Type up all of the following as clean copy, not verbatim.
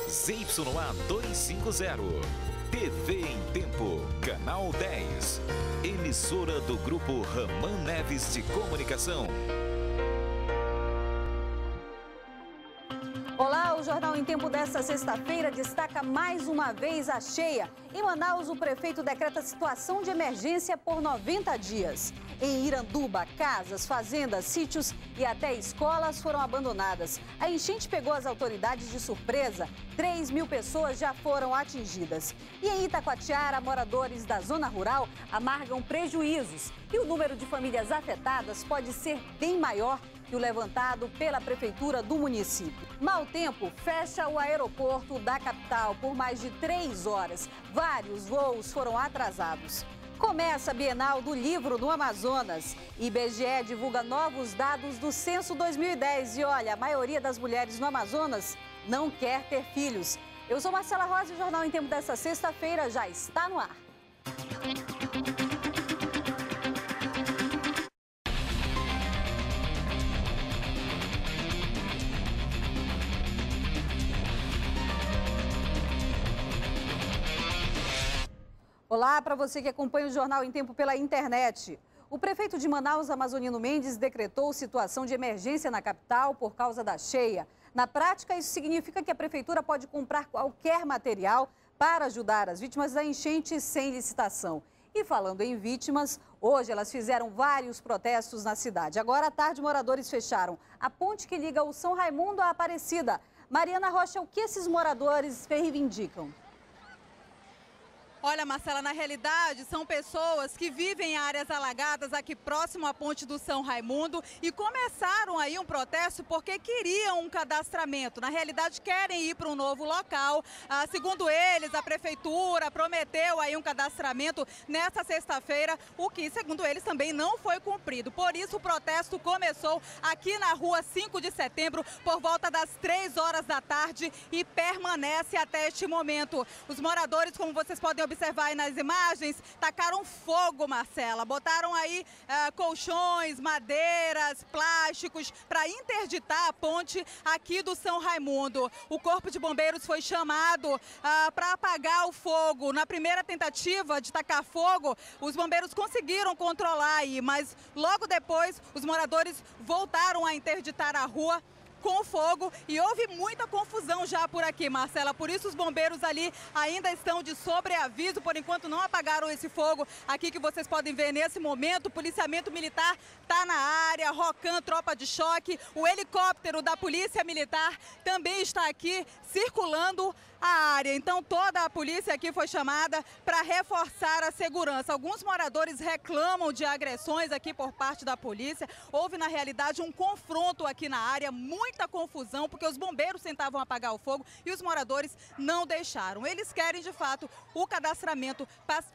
ZYA 250. TV em Tempo, Canal 10. Emissora do Grupo Raman Neves de Comunicação. Olá, o Jornal em Tempo desta sexta-feira destaca mais uma vez a cheia. Em Manaus, o prefeito decreta situação de emergência por 90 dias. Em Iranduba, casas, fazendas, sítios e até escolas foram abandonadas. A enchente pegou as autoridades de surpresa. 3.000 pessoas já foram atingidas. E em Itacoatiara, moradores da zona rural amargam prejuízos. E o número de famílias afetadas pode ser bem maior que o levantado pela prefeitura do município. Mau tempo fecha o aeroporto da capital por mais de 3 horas. Vários voos foram atrasados. Começa a Bienal do Livro no Amazonas. IBGE divulga novos dados do Censo 2010. E olha, a maioria das mulheres no Amazonas não quer ter filhos. Eu sou Marcela Rosa e o Jornal em Tempo dessa sexta-feira já está no ar. Olá para você que acompanha o Jornal em Tempo pela internet. O prefeito de Manaus, Amazonino Mendes, decretou situação de emergência na capital por causa da cheia. Na prática, isso significa que a prefeitura pode comprar qualquer material para ajudar as vítimas da enchente sem licitação. E falando em vítimas, hoje elas fizeram vários protestos na cidade. Agora à tarde, moradores fecharam a ponte que liga o São Raimundo à Aparecida. Mariana Rocha, o que esses moradores reivindicam? Olha, Marcela, na realidade são pessoas que vivem em áreas alagadas aqui próximo à ponte do São Raimundo e começaram aí um protesto porque queriam um cadastramento. Na realidade querem ir para um novo local. Segundo eles, a prefeitura prometeu aí um cadastramento nesta sexta-feira, o que, segundo eles, também não foi cumprido. Por isso o protesto começou aqui na rua 5 de setembro por volta das 3 horas da tarde e permanece até este momento. Os moradores, como vocês podem observar aí nas imagens, tacaram fogo, Marcela. Botaram aí colchões, madeiras, plásticos para interditar a ponte aqui do São Raimundo. O Corpo de Bombeiros foi chamado para apagar o fogo. Na primeira tentativa de tacar fogo, os bombeiros conseguiram controlar aí, mas logo depois os moradores voltaram a interditar a rua com fogo e houve muita confusão já por aqui, Marcela. Por isso os bombeiros ali ainda estão de sobreaviso, por enquanto não apagaram esse fogo aqui que vocês podem ver nesse momento. O policiamento militar está na área, Rocan, tropa de choque, o helicóptero da Polícia Militar também está aqui circulando a área. Então toda a polícia aqui foi chamada para reforçar a segurança. Alguns moradores reclamam de agressões aqui por parte da polícia. Houve na realidade um confronto aqui na área, muita confusão, porque os bombeiros tentavam apagar o fogo e os moradores não deixaram. Eles querem de fato o cadastramento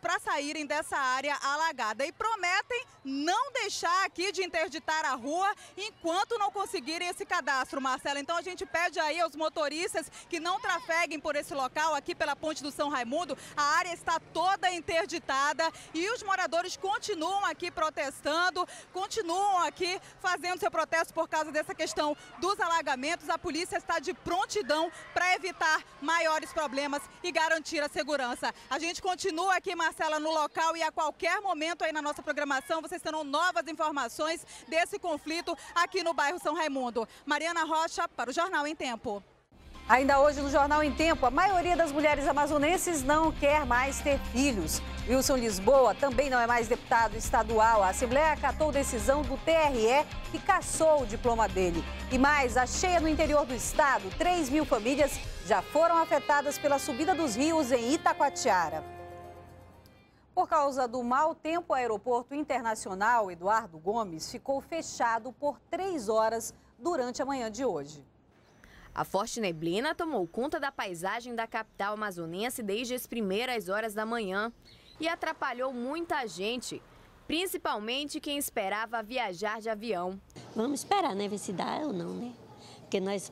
para saírem dessa área alagada e prometem não deixar aqui de interditar a rua enquanto não conseguirem esse cadastro, Marcela. Então a gente pede aí aos motoristas que não trafeguem por esse local, aqui pela ponte do São Raimundo. A área está toda interditada e os moradores continuam aqui protestando, continuam aqui fazendo seu protesto por causa dessa questão dos alagamentos. A polícia está de prontidão para evitar maiores problemas e garantir a segurança. A gente continua aqui, Marcela, no local e a qualquer momento aí na nossa programação vocês terão novas informações desse conflito aqui no bairro São Raimundo. Mariana Rocha para o Jornal em Tempo. Ainda hoje no Jornal em Tempo, a maioria das mulheres amazonenses não quer mais ter filhos. Wilson Lisboa também não é mais deputado estadual. A Assembleia acatou decisão do TRE que cassou o diploma dele. E mais, a cheia no interior do estado, 3.000 famílias já foram afetadas pela subida dos rios em Itacoatiara. Por causa do mau tempo, o aeroporto internacional Eduardo Gomes ficou fechado por 3 horas durante a manhã de hoje. A forte neblina tomou conta da paisagem da capital amazonense desde as primeiras horas da manhã e atrapalhou muita gente, principalmente quem esperava viajar de avião. Vamos esperar, né, ver se dá ou não, né? Porque nós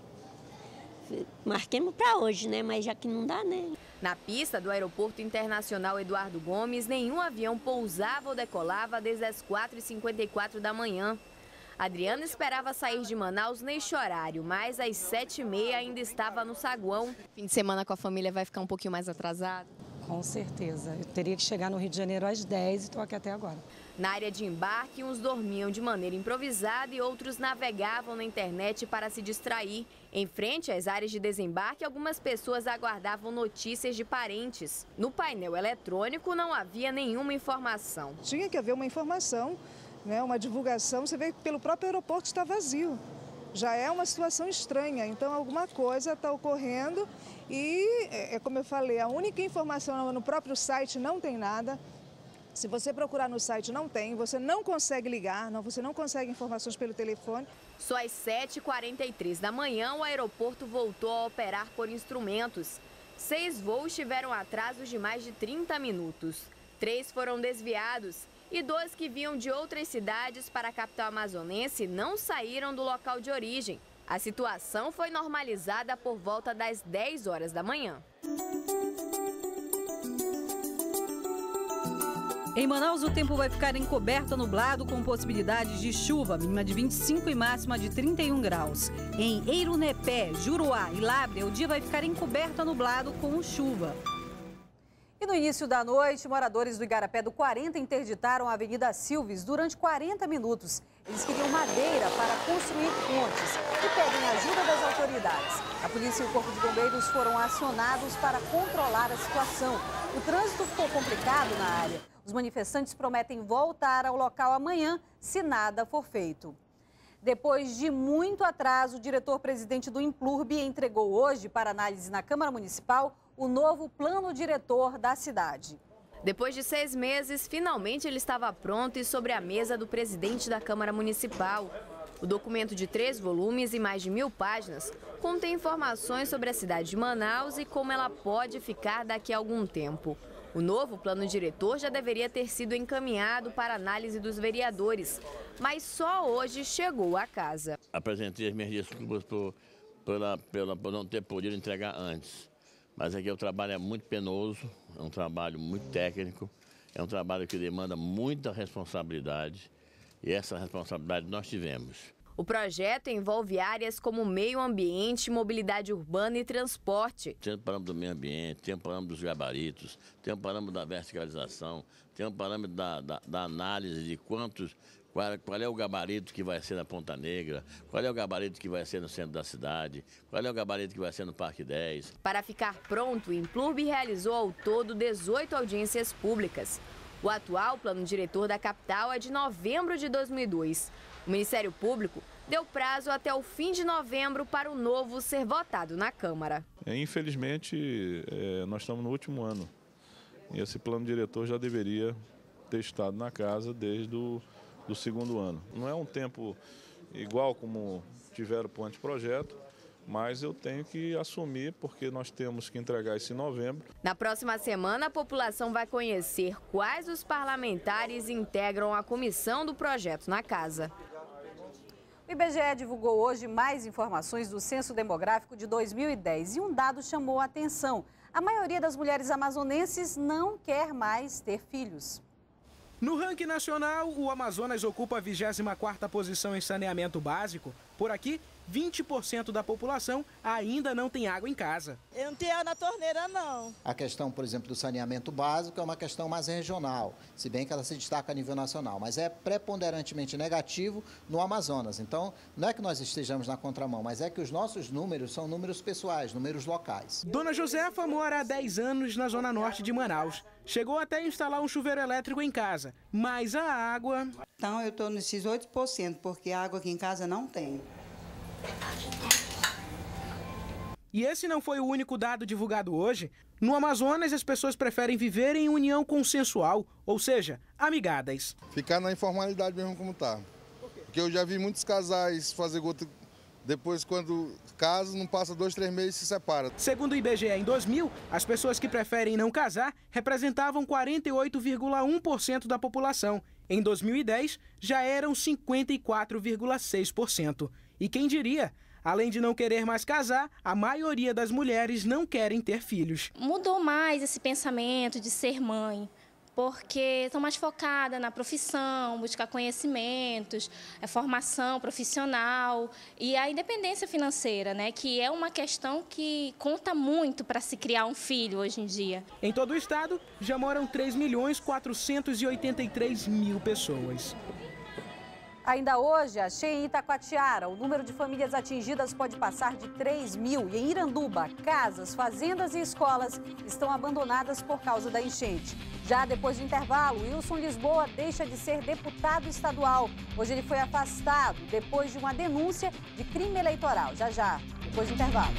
marquemos para hoje, né, mas já que não dá, né? Na pista do Aeroporto Internacional Eduardo Gomes, nenhum avião pousava ou decolava desde as 4h54 da manhã. Adriana esperava sair de Manaus neste horário, mas às 7h30 ainda estava no saguão. Fim de semana com a família vai ficar um pouquinho mais atrasado? Com certeza. Eu teria que chegar no Rio de Janeiro às 10 e estou aqui até agora. Na área de embarque, uns dormiam de maneira improvisada e outros navegavam na internet para se distrair. Em frente às áreas de desembarque, algumas pessoas aguardavam notícias de parentes. No painel eletrônico não havia nenhuma informação. Tinha que haver uma informação, né, uma divulgação. Você vê que pelo próprio aeroporto está vazio. Já é uma situação estranha, então alguma coisa está ocorrendo e, como eu falei, a única informação no próprio site não tem nada. Se você procurar no site não tem, você não consegue ligar, você não consegue informações pelo telefone. Só às 7h43 da manhã o aeroporto voltou a operar por instrumentos. 6 voos tiveram atrasos de mais de 30 minutos. 3 foram desviados e 2 que vinham de outras cidades para a capital amazonense não saíram do local de origem. A situação foi normalizada por volta das 10 horas da manhã. Em Manaus, o tempo vai ficar encoberto, nublado, com possibilidades de chuva, mínima de 25 e máxima de 31 graus. Em Eirunepé, Juruá e Lábrea, o dia vai ficar encoberto, nublado, com chuva. E no início da noite, moradores do Igarapé do 40 interditaram a Avenida Silves durante 40 minutos. Eles queriam madeira para construir pontes e pedem ajuda das autoridades. A polícia e o Corpo de Bombeiros foram acionados para controlar a situação. O trânsito ficou complicado na área. Os manifestantes prometem voltar ao local amanhã, se nada for feito. Depois de muito atraso, o diretor-presidente do Implurb entregou hoje para análise na Câmara Municipal o novo plano diretor da cidade. Depois de 6 meses, finalmente ele estava pronto e sobre a mesa do presidente da Câmara Municipal. O documento de 3 volumes e mais de 1000 páginas contém informações sobre a cidade de Manaus e como ela pode ficar daqui a algum tempo. O novo plano diretor já deveria ter sido encaminhado para análise dos vereadores, mas só hoje chegou à casa. Apresentei as minhas desculpas por não ter podido entregar antes. Mas aqui o trabalho é muito penoso, é um trabalho muito técnico, é um trabalho que demanda muita responsabilidade e essa responsabilidade nós tivemos. O projeto envolve áreas como meio ambiente, mobilidade urbana e transporte. Tem o parâmetro do meio ambiente, tem o parâmetro dos gabaritos, tem o parâmetro da verticalização, tem o parâmetro da análise de qual é o gabarito que vai ser na Ponta Negra, qual é o gabarito que vai ser no centro da cidade, qual é o gabarito que vai ser no Parque 10. Para ficar pronto, o Implurb realizou ao todo 18 audiências públicas. O atual plano diretor da capital é de novembro de 2002. O Ministério Público deu prazo até o fim de novembro para o novo ser votado na Câmara. Infelizmente, nós estamos no último ano e esse plano diretor já deveria ter estado na casa desde o do 2º ano. Não é um tempo igual como tiveram para o anteprojeto, mas eu tenho que assumir porque nós temos que entregar isso em novembro. Na próxima semana, a população vai conhecer quais os parlamentares integram a comissão do projeto na casa. O IBGE divulgou hoje mais informações do Censo Demográfico de 2010 e um dado chamou a atenção. A maioria das mulheres amazonenses não quer mais ter filhos. No ranking nacional, o Amazonas ocupa a 24ª posição em saneamento básico. Por aqui, 20% da população ainda não tem água em casa. Eu não tenho água na torneira, não. A questão, por exemplo, do saneamento básico é uma questão mais regional, se bem que ela se destaca a nível nacional, mas é preponderantemente negativo no Amazonas. Então, não é que nós estejamos na contramão, mas é que os nossos números são números pessoais, números locais. Dona Josefa mora há 10 anos na zona norte de Manaus. Chegou até a instalar um chuveiro elétrico em casa, mas a água... Então, eu estou nesses 8%, porque água aqui em casa não tem. E esse não foi o único dado divulgado hoje. No Amazonas, as pessoas preferem viver em união consensual, ou seja, amigadas. Ficar na informalidade mesmo como tá. Porque eu já vi muitos casais fazer gota, depois quando casam, não passa 2, 3 meses e se separam. Segundo o IBGE, em 2000, as pessoas que preferem não casar representavam 48,1% da população. Em 2010, já eram 54,6%. E quem diria? Além de não querer mais casar, a maioria das mulheres não querem ter filhos. Mudou mais esse pensamento de ser mãe, porque são mais focadas na profissão, buscar conhecimentos, formação profissional e a independência financeira, né, que é uma questão que conta muito para se criar um filho hoje em dia. Em todo o estado, já moram 3.483.000 pessoas. Ainda hoje, achei em Itacoatiara, o número de famílias atingidas pode passar de 3.000. E em Iranduba, casas, fazendas e escolas estão abandonadas por causa da enchente. Já depois do intervalo, Wilson Lisboa deixa de ser deputado estadual. Hoje ele foi afastado depois de uma denúncia de crime eleitoral. Já, depois do intervalo.